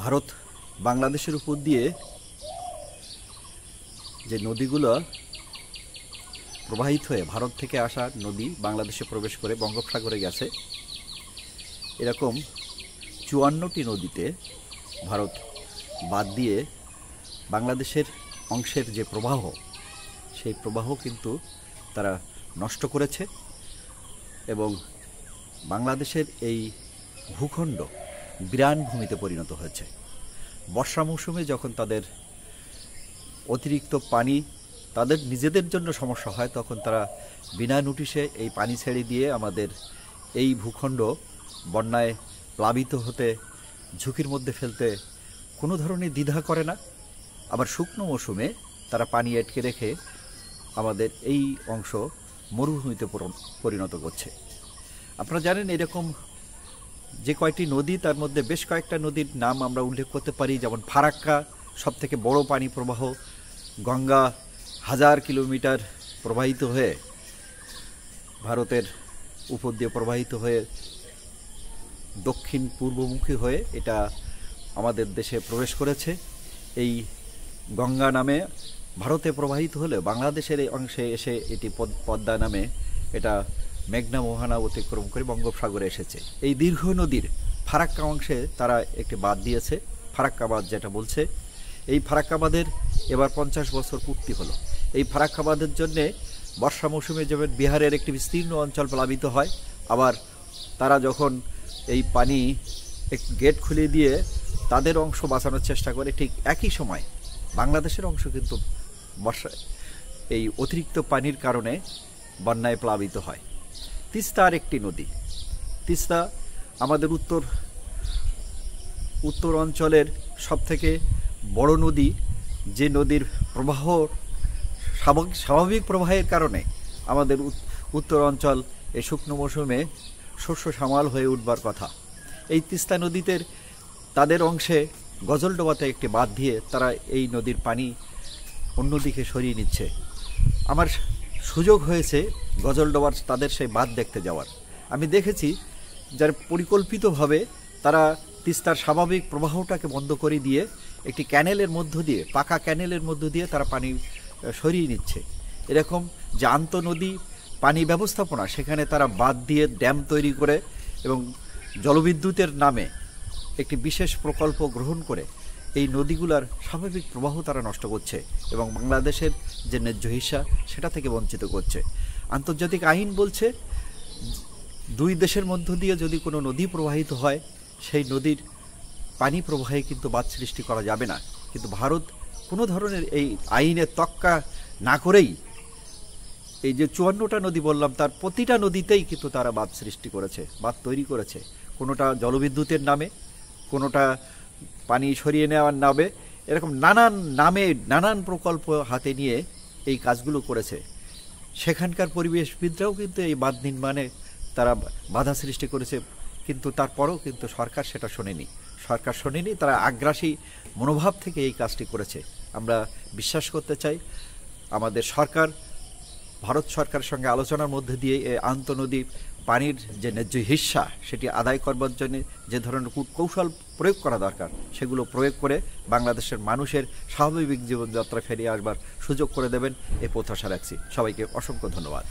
ভারত বাংলাদেশের উপর দিয়ে যে নদীগুলো প্রবাহিত হয়ে ভারত থেকে আসা নদী বাংলাদেশে প্রবেশ করে বঙ্গোপসাগরে গেছে, এরকম ৫৪টি নদীতে ভারত বাদ দিয়ে বাংলাদেশের অংশের যে প্রবাহ, সেই প্রবাহ কিন্তু তারা নষ্ট করেছে এবং বাংলাদেশের এই ভূখণ্ড বিরান ভূমিতে পরিণত হয়েছে। বর্ষা মৌসুমে যখন তাদের অতিরিক্ত পানি তাদের নিজেদের জন্য সমস্যা হয়, তখন তারা বিনা নোটিশে এই পানি ছেড়ে দিয়ে আমাদের এই ভূখণ্ড বন্যায় প্লাবিত হতে, ঝুঁকির মধ্যে ফেলতে কোনো ধরনের দ্বিধা করে না। আবার শুকনো মৌসুমে তারা পানি আটকে রেখে আমাদের এই অংশ মরুভূমিতে পরিণত করছে। আপনারা জানেন, এরকম যে কয়টি নদী, তার মধ্যে বেশ কয়েকটা নদীর নাম আমরা উল্লেখ করতে পারি, যেমন ফারাক্কা সবথেকে বড় পানি প্রবাহ, গঙ্গা 1000 কিলোমিটার প্রবাহিত হয়ে ভারতের উপর দিয়ে প্রবাহিত হয়ে দক্ষিণ পূর্বমুখী হয়ে এটা আমাদের দেশে প্রবেশ করেছে। এই গঙ্গা নামে ভারতে প্রবাহিত হলে বাংলাদেশের এই অংশে এসে এটি পদ্মা নামে এটা মেঘনা মোহনা অতিক্রম করে বঙ্গোপসাগরে এসেছে। এই দীর্ঘ নদীর ফারাক্কা অংশে তারা একটি বাঁধ দিয়েছে, ফারাক্কা বাঁধ যেটা বলছে। এই ফারাক্কা বাঁধের এবার 50 বছর পূর্তি হলো। এই ফারাক্কা বাঁধের জন্যে বর্ষা মৌসুমে যেমন বিহারের একটি বিস্তীর্ণ অঞ্চল প্লাবিত হয়, আবার তারা যখন এই পানি গেট খুলে দিয়ে তাদের অংশ বাঁচানোর চেষ্টা করে, ঠিক একই সময় বাংলাদেশের অংশ কিন্তু বর্ষা এই অতিরিক্ত পানির কারণে বন্যায় প্লাবিত হয়। তিস্তা আর একটি নদী। তিস্তা আমাদের উত্তর অঞ্চলের সবথেকে বড় নদী, যে নদীর প্রবাহ স্বাভাবিক প্রবাহের কারণে আমাদের উত্তর অঞ্চল এই শুকনো মৌসুমে শস্য শ্যামল হয়ে উঠবার কথা। এই তিস্তা নদীতে তাদের অংশে গজলডোবাতে একটি বাঁধ দিয়ে তারা এই নদীর পানি অন্যদিকে সরিয়ে নিচ্ছে। আমার সুযোগ হয়েছে গজলডোবার তাদের সেই বাঁধ দেখতে যাওয়ার। আমি দেখেছি যার পরিকল্পিতভাবে তারা তিস্তার স্বাভাবিক প্রবাহটাকে বন্ধ করে দিয়ে একটি ক্যানেলের মধ্য দিয়ে, পাকা ক্যানেলের মধ্য দিয়ে তারা পানি সরিয়ে নিচ্ছে। এরকম যে আন্তঃনদী পানি ব্যবস্থাপনা, সেখানে তারা বাঁধ দিয়ে ড্যাম তৈরি করে এবং জলবিদ্যুতের নামে একটি বিশেষ প্রকল্প গ্রহণ করে এই নদীগুলোর স্বাভাবিক প্রবাহ তারা নষ্ট করছে এবং বাংলাদেশের যে ন্যায্য হিস্সা সেটা থেকে বঞ্চিত করছে। আন্তর্জাতিক আইন বলছে, দুই দেশের মধ্য দিয়ে যদি কোনো নদী প্রবাহিত হয়, সেই নদীর পানি প্রবাহে কিন্তু বাঁধ সৃষ্টি করা যাবে না। কিন্তু ভারত কোনো ধরনের এই আইনের তোয়াক্কা না করেই এই যে 54টা নদী বললাম, তার প্রতিটা নদীতেই কিন্তু তারা বাঁধ সৃষ্টি করেছে, বাঁধ তৈরি করেছে। কোনোটা জলবিদ্যুতের নামে, কোনোটা পানি সরিয়ে নেওয়ার নামে, এরকম নানান নামে নানান প্রকল্প হাতে নিয়ে এই কাজগুলো করেছে। সেখানকার পরিবেশবিদরাও কিন্তু এই বাঁধ নির্মাণে তারা বাধা সৃষ্টি করেছে, কিন্তু তারপরেও কিন্তু সরকার সেটা শোনেনি। তারা আগ্রাসী মনোভাব থেকে এই কাজটি করেছে। আমরা বিশ্বাস করতে চাই আমাদের সরকার ভারত সরকারের সঙ্গে আলোচনার মধ্যে দিয়ে এই আন্তঃনদী পানির যে ন্যায্য হিস্সা সেটি আদায় করবার জন্য যে ধরনের কৌশল প্রয়োগ করা দরকার, সেগুলো প্রয়োগ করে বাংলাদেশের মানুষের স্বাভাবিক জীবনযাত্রা ফিরিয়ে আসবার সুযোগ করে দেবেন, এই প্রত্যাশা রাখছি। সবাইকে অসংখ্য ধন্যবাদ।